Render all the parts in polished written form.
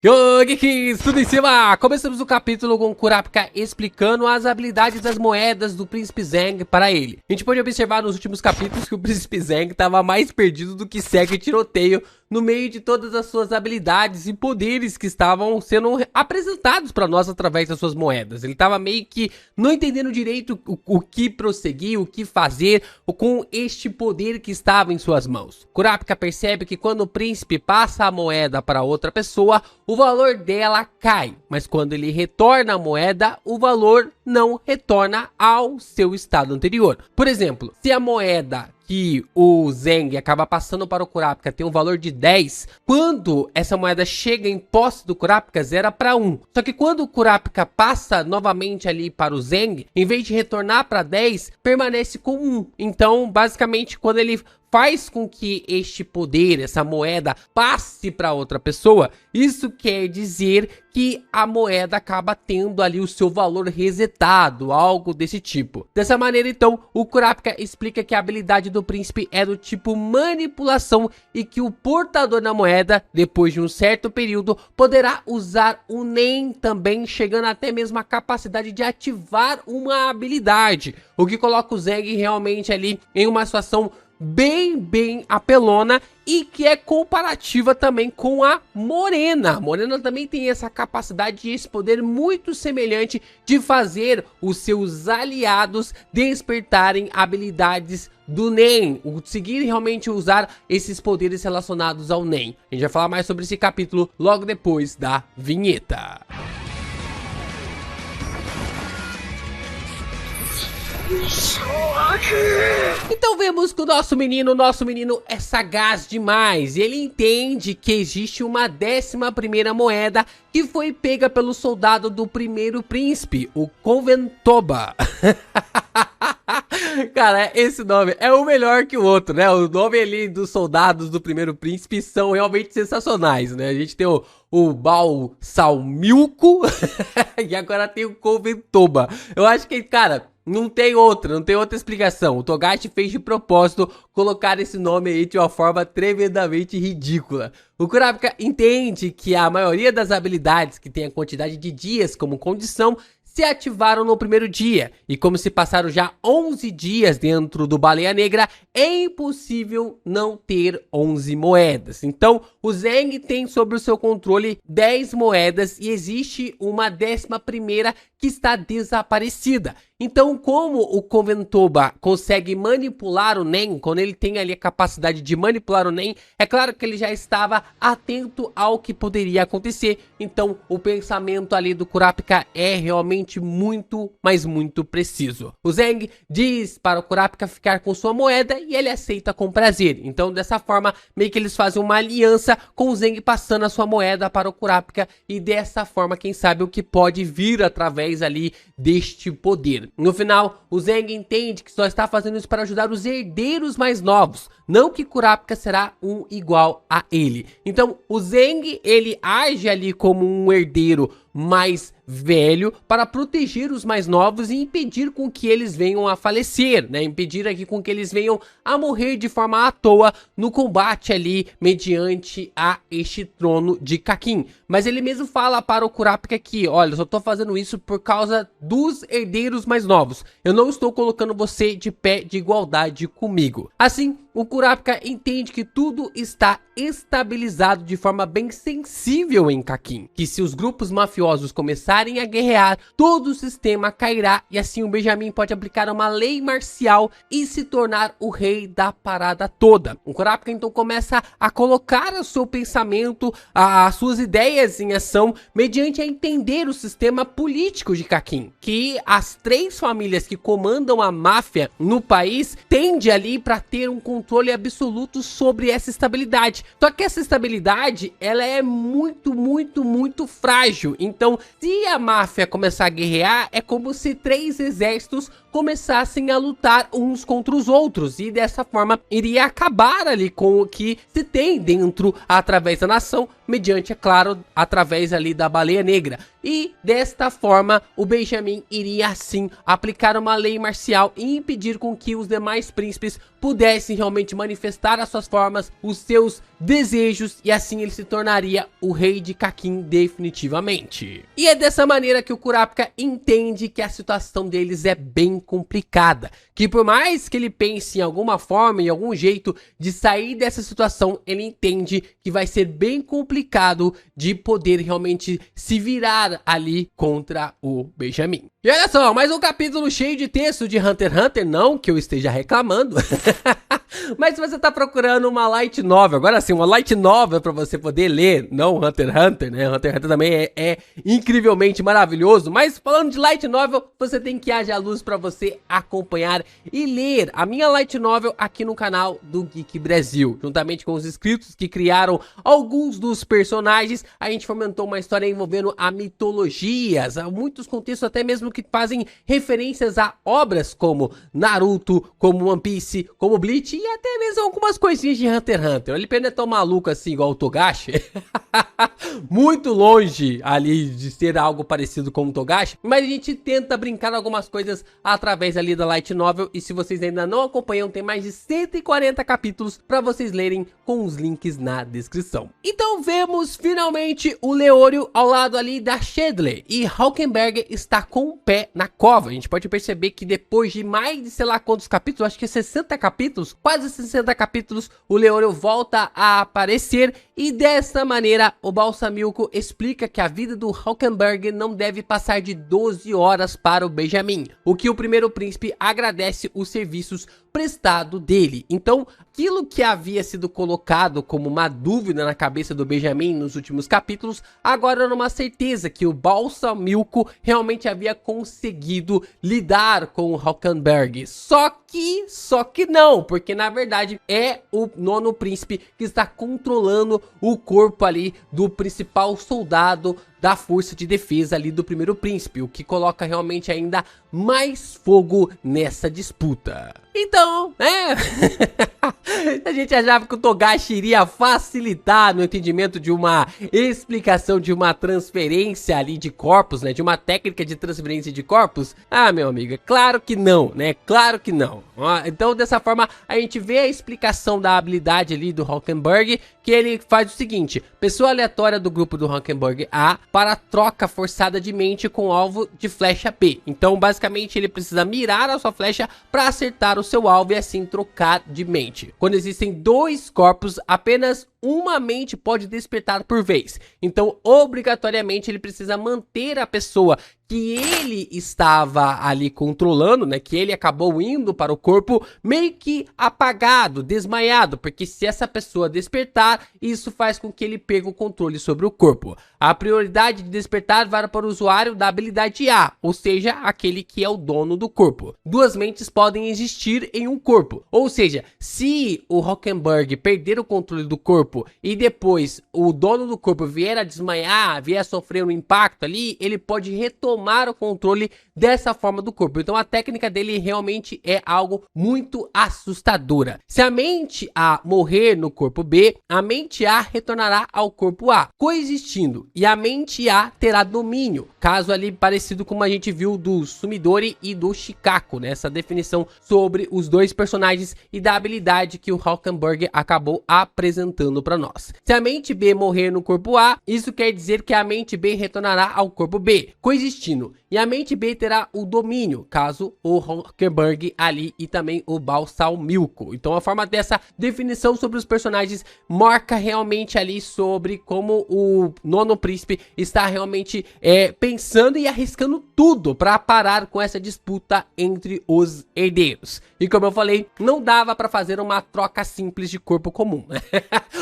Yo, Geeks, tudo em cima! Começamos o capítulo com Kurapika explicando as habilidades das moedas do Príncipe Zheng para ele. A gente pode observar nos últimos capítulos que o Príncipe Zheng estava mais perdido do que cego e tiroteio no meio de todas as suas habilidades e poderes que estavam sendo apresentados para nós através das suas moedas. Ele estava meio que não entendendo direito o que prosseguir, o que fazer com este poder que estava em suas mãos. Kurapika percebe que quando o príncipe passa a moeda para outra pessoa, o valor dela cai, mas quando ele retorna a moeda, o valor não retorna ao seu estado anterior. Por exemplo, se a moeda que o Zheng acaba passando para o Kurapika tem um valor de 10, quando essa moeda chega em posse do Kurapika, zera para 1. Só que quando o Kurapika passa novamente ali para o Zheng, em vez de retornar para 10, permanece com 1. Então, basicamente, quando ele faz com que este poder, essa moeda, passe para outra pessoa, isso quer dizer que a moeda acaba tendo ali o seu valor resetado, algo desse tipo. Dessa maneira, então, o Kurapika explica que a habilidade do príncipe é do tipo manipulação e que o portador da moeda, depois de um certo período, poderá usar o Nen também, chegando até mesmo a capacidade de ativar uma habilidade, o que coloca o Zheng realmente ali em uma situação bem apelona e que é comparativa também com a Morena. A Morena também tem essa capacidade e esse poder muito semelhante de fazer os seus aliados despertarem habilidades do Nen, conseguir realmente usar esses poderes relacionados ao Nen. A gente vai falar mais sobre esse capítulo logo depois da vinheta. Então vemos que o nosso menino é sagaz demais e ele entende que existe uma 11ª moeda que foi pega pelo soldado do primeiro príncipe, o Conventoba. Cara, esse nome é o melhor que o outro, né? O nome ali dos soldados do primeiro príncipe são realmente sensacionais, né? A gente tem o Balsalmilco e agora tem o Conventoba. Eu acho que, cara, não tem outra explicação. O Togashi fez de propósito colocar esse nome aí de uma forma tremendamente ridícula. O Kurapika entende que a maioria das habilidades que tem a quantidade de dias como condição se ativaram no primeiro dia, e como se passaram já 11 dias dentro do Baleia Negra, é impossível não ter 11 moedas. Então, o Zheng tem sob o seu controle 10 moedas e existe uma 11ª que está desaparecida. Então, como o Conventoba consegue manipular o Nen, quando ele tem ali a capacidade de manipular o Nen, é claro que ele já estava atento ao que poderia acontecer. Então, o pensamento ali do Kurapika é realmente muito, mas muito preciso. O Zheng diz para o Kurapika ficar com sua moeda e ele aceita com prazer. Então, dessa forma, meio que eles fazem uma aliança com o Zheng passando a sua moeda para o Kurapika e dessa forma, quem sabe, o que pode vir através ali deste poder. No final, o Zheng entende que só está fazendo isso para ajudar os herdeiros mais novos, não que Kurapika será um igual a ele. Então, o Zheng, ele age ali como um herdeiro mais velho para proteger os mais novos e impedir com que eles venham a falecer, né? Impedir aqui com que eles venham a morrer de forma à toa no combate ali mediante a este trono de Kakin. Mas ele mesmo fala para o Kurapika que, olha, eu só tô fazendo isso por causa dos herdeiros mais novos. Eu não estou colocando você de pé de igualdade comigo. Assim, o Kurapika entende que tudo está estabilizado de forma bem sensível em Kakin, que se os grupos mafiosos começarem a guerrear, todo o sistema cairá e assim o Benjamin pode aplicar uma lei marcial e se tornar o rei da parada toda. O Kurapika então começa a colocar o seu pensamento, as suas ideias em ação mediante a entender o sistema político de Kakin, que as 3 famílias que comandam a máfia no país tende ali para ter um controle absoluto sobre essa estabilidade. Só que essa estabilidade, ela é muito frágil. Então, se a máfia começar a guerrear, é como se 3 exércitos começassem a lutar uns contra os outros. E dessa forma, iria acabar ali com o que se tem dentro, através da nação, mediante, é claro, através ali da Baleia Negra. E desta forma, o Benjamin iria assim aplicar uma lei marcial e impedir com que os demais príncipes pudessem realmente manifestar as suas formas, os seus desejos e assim ele se tornaria o rei de Kakin definitivamente. E é dessa maneira que o Kurapika entende que a situação deles é bem complicada, que por mais que ele pense em alguma forma, em algum jeito de sair dessa situação, ele entende que vai ser bem complicado de poder realmente se virar ali contra o Benjamin. E olha só, mais um capítulo cheio de texto de Hunter x Hunter, não que eu esteja reclamando, mas se você tá procurando uma light novel, agora sim, uma light novel pra você poder ler, não Hunter x Hunter, né? Hunter x Hunter também é incrivelmente maravilhoso, mas falando de light novel, você tem que haja luz pra você acompanhar e ler a minha light novel aqui no canal do Geek Brasil, juntamente com os inscritos que criaram alguns dos personagens. A gente fomentou uma história envolvendo a mitologias, a muitos contextos até mesmo que fazem referências a obras como Naruto, como One Piece, como Bleach e até mesmo algumas coisinhas de Hunter x Hunter. Ele não é tão maluco assim igual o Togashi, muito longe ali de ser algo parecido com o Togashi, mas a gente tenta brincar algumas coisas através ali da light novel. E se vocês ainda não acompanham, tem mais de 140 capítulos para vocês lerem com os links na descrição. Então vemos finalmente o Leorio ao lado ali da Chedley e Hawkenberg está com o pé na cova. A gente pode perceber que depois de mais de sei lá quantos capítulos, acho que 60 capítulos, quase 60 capítulos, o Leorio volta a aparecer e dessa maneira o Balsamilko explica que a vida do Hawkenberg não deve passar de 12 horas para o Benjamin, o que o primeiro príncipe agradece os serviços prestado dele. Então, aquilo que havia sido colocado como uma dúvida na cabeça do Benjamin nos últimos capítulos, agora era uma certeza que o Balsamilko realmente havia conseguido lidar com o Hawkenberg. Só que não, porque na verdade é o nono príncipe que está controlando o corpo ali do principal soldado da força de defesa ali do primeiro príncipe, o que coloca realmente ainda mais fogo nessa disputa. Então, né, a gente achava que o Togashi iria facilitar no entendimento de uma explicação de uma transferência ali de corpos, né, de uma técnica de transferência de corpos. Ah, meu amigo, claro que não, né, claro que não. Então, dessa forma, a gente vê a explicação da habilidade ali do Hawkenberg, que ele faz o seguinte: pessoa aleatória do grupo do Hawkenberg A para troca forçada de mente com alvo de flecha B. Então, basicamente, ele precisa mirar a sua flecha para acertar o seu alvo e assim trocar de mente. Quando existem dois corpos, apenas uma mente pode despertar por vez. Então, obrigatoriamente, ele precisa manter a pessoa que ele estava ali controlando, né, que ele acabou indo para o corpo, meio que apagado, desmaiado, porque se essa pessoa despertar, isso faz com que ele perca o controle sobre o corpo. A prioridade de despertar vai para o usuário da habilidade A, ou seja, aquele que é o dono do corpo. Duas mentes podem existir em um corpo, ou seja, se o Hawkenberg perder o controle do corpo e depois o dono do corpo vier a desmaiar, vier a sofrer um impacto ali, ele pode retomar o controle dessa forma do corpo. Então a técnica dele realmente é algo muito assustadora. Se a mente A morrer no corpo B, a mente A retornará ao corpo A, coexistindo, e a mente A terá domínio, caso ali parecido como a gente viu do Sumidori e do Shikaku, né? Essa definição sobre os dois personagens e da habilidade que o Hawkenberg acabou apresentando para nós. Se a mente B morrer no corpo A, isso quer dizer que a mente B retornará ao corpo B, coexistindo, e a mente B terá o domínio, caso o Hawkenberg ali e também o Balsamilko. Então a forma dessa definição sobre os personagens marca realmente ali sobre como o nono príncipe está realmente pensando e arriscando tudo para parar com essa disputa entre os herdeiros. E como eu falei, não dava para fazer uma troca simples de corpo comum.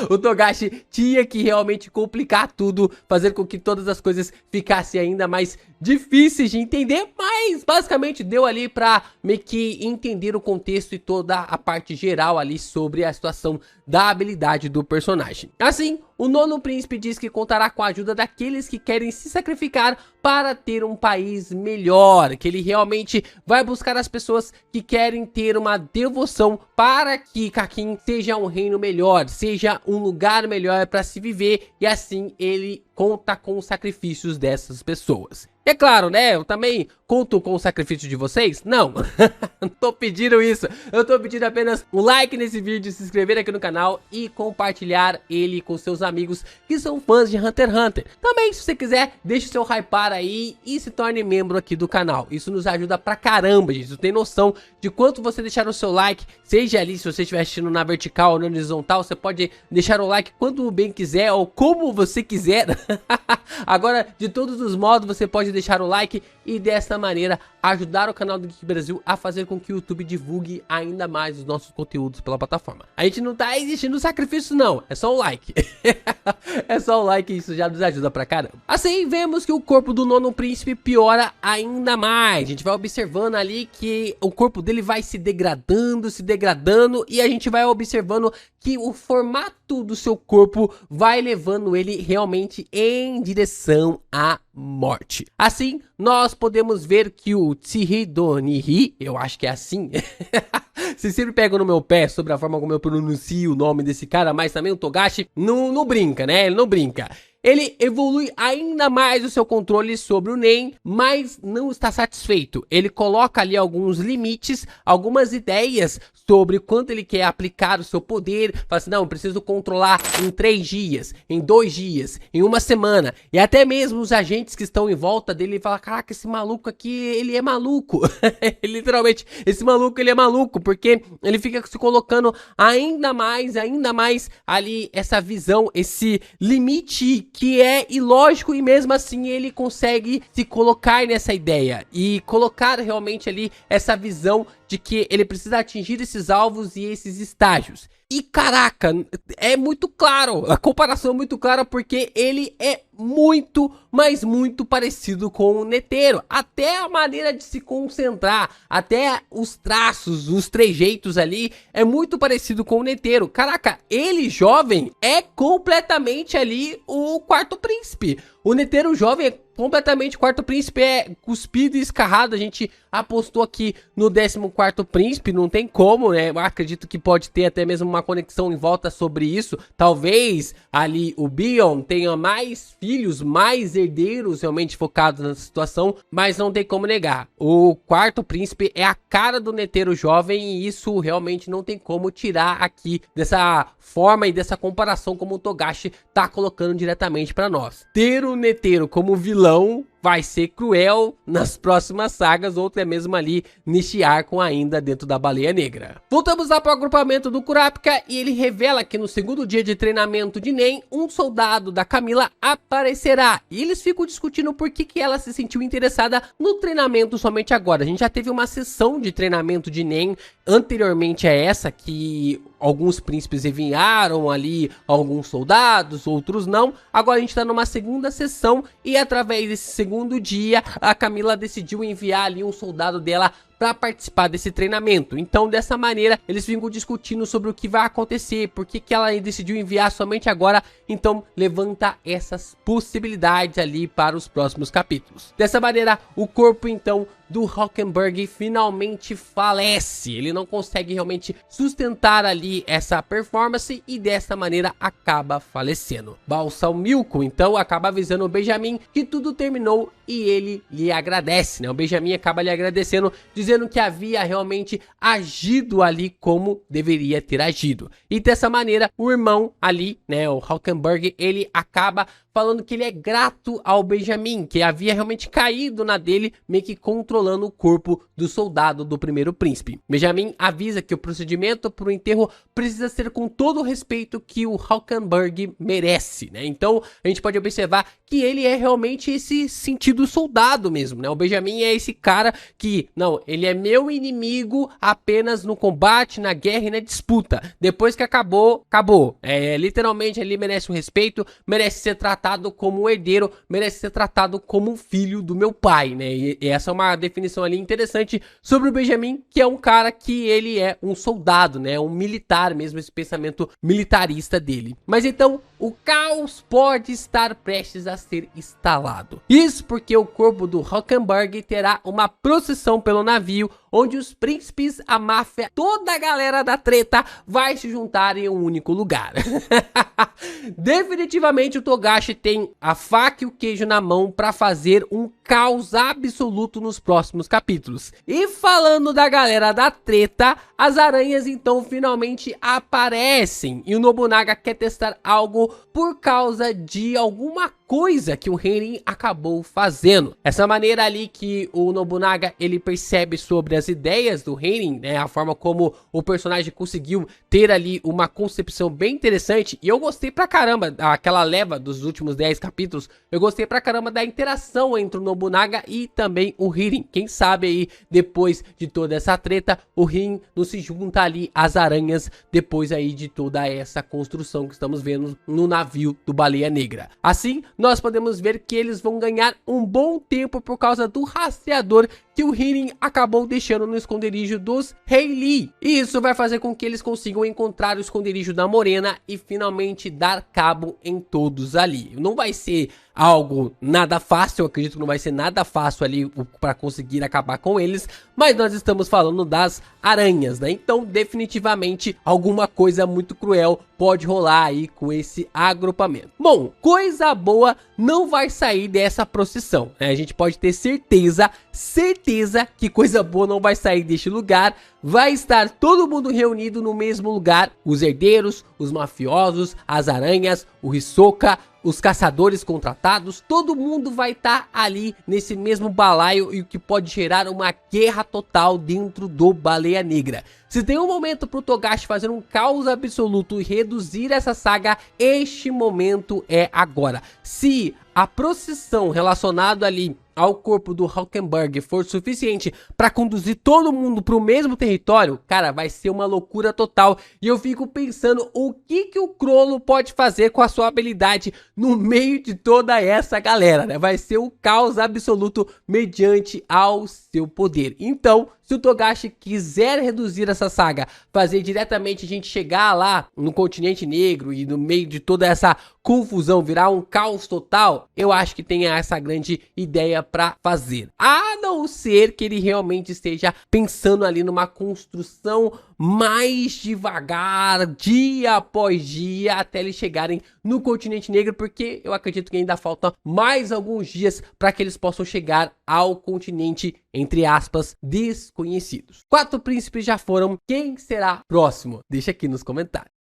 O Togashi tinha que realmente complicar tudo, fazer com que todas as coisas ficassem ainda mais difíceis de entender, mas basicamente deu ali pra meio que entender o contexto e toda a parte geral ali sobre a situação da habilidade do personagem. Assim, o nono príncipe diz que contará com a ajuda daqueles que querem se sacrificar para ter um país melhor, que ele realmente vai buscar as pessoas que querem ter uma devoção para que Kakin seja um reino melhor, seja um lugar melhor para se viver, e assim ele conta com os sacrifícios dessas pessoas. É claro, né, eu também conto com o sacrifício de vocês? Não, não tô pedindo isso. Eu tô pedindo apenas um like nesse vídeo, se inscrever aqui no canal e compartilhar ele com seus amigos que são fãs de Hunter x Hunter. Também, se você quiser, deixe o seu hypar aí e se torne membro aqui do canal. Isso nos ajuda pra caramba, gente. Você tem noção de quanto você deixar o seu like, seja ali, se você estiver assistindo na vertical ou na horizontal, você pode deixar o like quando bem quiser ou como você quiser. Agora, de todos os modos, você pode deixar o like e dessa maneira ajudar o canal do Geek Brasil a fazer com que o YouTube divulgue ainda mais os nossos conteúdos pela plataforma. A gente não tá exigindo sacrifício não, é só o like. É só o like e isso já nos ajuda pra caramba. Assim, vemos que o corpo do nono príncipe piora ainda mais. A gente vai observando ali que o corpo dele vai se degradando e a gente vai observando que o formato do seu corpo vai levando ele realmente em direção à morte. Assim, nós podemos ver que o Tsuhidonihi, eu acho que é assim, vocês sempre pegam no meu pé sobre a forma como eu pronuncio o nome desse cara, mas também o Togashi não brinca, né? Ele não brinca. Ele evolui ainda mais o seu controle sobre o Nen, mas não está satisfeito. Ele coloca ali alguns limites, algumas ideias sobre quanto ele quer aplicar o seu poder. Fala assim, não, eu preciso controlar em 3 dias, em 2 dias, em 1 semana. E até mesmo os agentes que estão em volta dele falam, caraca, esse maluco aqui, ele é maluco. Literalmente, esse maluco, ele é maluco, porque ele fica se colocando ainda mais ali essa visão, esse limite que é ilógico e mesmo assim ele consegue se colocar nessa ideia e colocar realmente ali essa visão de que ele precisa atingir esses alvos e esses estágios. E caraca, é muito claro, a comparação é muito clara porque ele é muito, mas muito parecido com o Netero. Até a maneira de se concentrar, até os traços, os trejeitos ali, é muito parecido com o Netero. Caraca, ele jovem é completamente ali o Quarto Príncipe. O Netero jovem é completamente Quarto Príncipe, é cuspido e escarrado. A gente apostou aqui no 14º Príncipe, não tem como, né? Eu acredito que pode ter até mesmo uma conexão em volta sobre isso. Talvez ali o Bion tenha mais filhos, mais herdeiros realmente focados na situação, mas não tem como negar. O Quarto Príncipe é a cara do Netero jovem e isso realmente não tem como tirar aqui dessa forma e dessa comparação como o Togashi tá colocando diretamente para nós. Ter o Netero como vilão vai ser cruel nas próximas sagas ou até mesmo ali neste arco ainda dentro da Baleia Negra. Voltamos lá para o agrupamento do Kurapika e ele revela que no segundo dia de treinamento de Nen, um soldado da Camila aparecerá. E eles ficam discutindo por que ela se sentiu interessada no treinamento somente agora. A gente já teve uma sessão de treinamento de Nen anteriormente a essa, que alguns príncipes enviaram ali alguns soldados, outros não. Agora a gente está numa segunda sessão e através desse segundo dia, a Camila decidiu enviar ali um soldado dela para participar desse treinamento. Então, dessa maneira, eles ficam discutindo sobre o que vai acontecer, por que ela decidiu enviar somente agora. Então, levanta essas possibilidades ali para os próximos capítulos. Dessa maneira, o corpo, então, do Hulkenberg finalmente falece. Ele não consegue realmente sustentar ali essa performance e dessa maneira acaba falecendo. Balsamilko, então, acaba avisando o Benjamin que tudo terminou e ele lhe agradece, né? O Benjamin acaba lhe agradecendo, dizendo que havia realmente agido ali como deveria ter agido. E dessa maneira, o irmão ali, né, o Hulkenberg, ele acaba falando que ele é grato ao Benjamin, que havia realmente caído na dele, meio que controlando o corpo do soldado do primeiro príncipe. Benjamin avisa que o procedimento para o enterro precisa ser com todo o respeito que o Hulkenberg merece, né? Então, a gente pode observar que ele é realmente esse sentido soldado mesmo, né? O Benjamin é esse cara que, não, ele é meu inimigo apenas no combate, na guerra e na disputa. Depois que acabou, acabou. Literalmente, ele merece um respeito, merece ser tratado como um herdeiro, merece ser tratado como um filho do meu pai, né? E essa é uma definição ali interessante sobre o Benjamin, que é um cara que ele é um soldado, né? Um militar mesmo, esse pensamento militarista dele. Mas então, o caos pode estar prestes a ser instalado. Isso porque o corpo do Hulkenberg terá uma procissão pelo navio, onde os príncipes, a máfia, toda a galera da treta vai se juntar em um único lugar. Definitivamente o Togashi tem a faca e o queijo na mão para fazer um caos absoluto nos próximos capítulos. E falando da galera da treta, as aranhas então finalmente aparecem e o Nobunaga quer testar algo por causa de alguma coisa que o Reirin acabou fazendo. Essa maneira ali que o Nobunaga ele percebe sobre as ideias do Reirin, né, a forma como o personagem conseguiu ter ali uma concepção bem interessante, e eu gostei pra caramba, aquela leva dos últimos 10 capítulos, eu gostei pra caramba da interação entre o Nobunaga e também o Reirin. Quem sabe aí, depois de toda essa treta, o Reirin não se junta ali às aranhas, depois aí de toda essa construção que estamos vendo no navio do Baleia Negra. Assim, nós podemos ver que eles vão ganhar um bom tempo por causa do rastreador que o Reirin acabou deixando no esconderijo dos Rayleigh. E isso vai fazer com que eles consigam encontrar o esconderijo da Morena e finalmente dar cabo em todos ali. Não vai ser algo nada fácil, eu acredito que não vai ser nada fácil ali para conseguir acabar com eles, mas nós estamos falando das aranhas, né? Então definitivamente alguma coisa muito cruel pode rolar aí com esse agrupamento. Bom, coisa boa não vai sair dessa procissão, né? A gente pode ter certeza que coisa boa não vai sair deste lugar. Vai estar todo mundo reunido no mesmo lugar, os herdeiros, os mafiosos, as aranhas, o Hisoka, os caçadores contratados, todo mundo vai estar ali nesse mesmo balaio, e o que pode gerar uma guerra total dentro do Baleia Negra. Se tem um momento pro Togashi fazer um caos absoluto e reduzir essa saga, este momento é agora. Se a procissão relacionada ali ao corpo do Hulkenberg for suficiente para conduzir todo mundo para o mesmo território, cara, vai ser uma loucura total. E eu fico pensando o que o Chrollo pode fazer com a sua habilidade no meio de toda essa galera, né? Vai ser o caos absoluto mediante ao seu poder. Então, se o Togashi quiser reduzir essa saga, fazer diretamente a gente chegar lá no continente negro e no meio de toda essa confusão virar um caos total, eu acho que tem essa grande ideia para fazer. A não ser que ele realmente esteja pensando ali numa construção mais devagar, dia após dia, até eles chegarem no continente negro, porque eu acredito que ainda falta mais alguns dias para que eles possam chegar ao continente, entre aspas, desconhecidos. 4 príncipes já foram, quem será próximo? Deixa aqui nos comentários.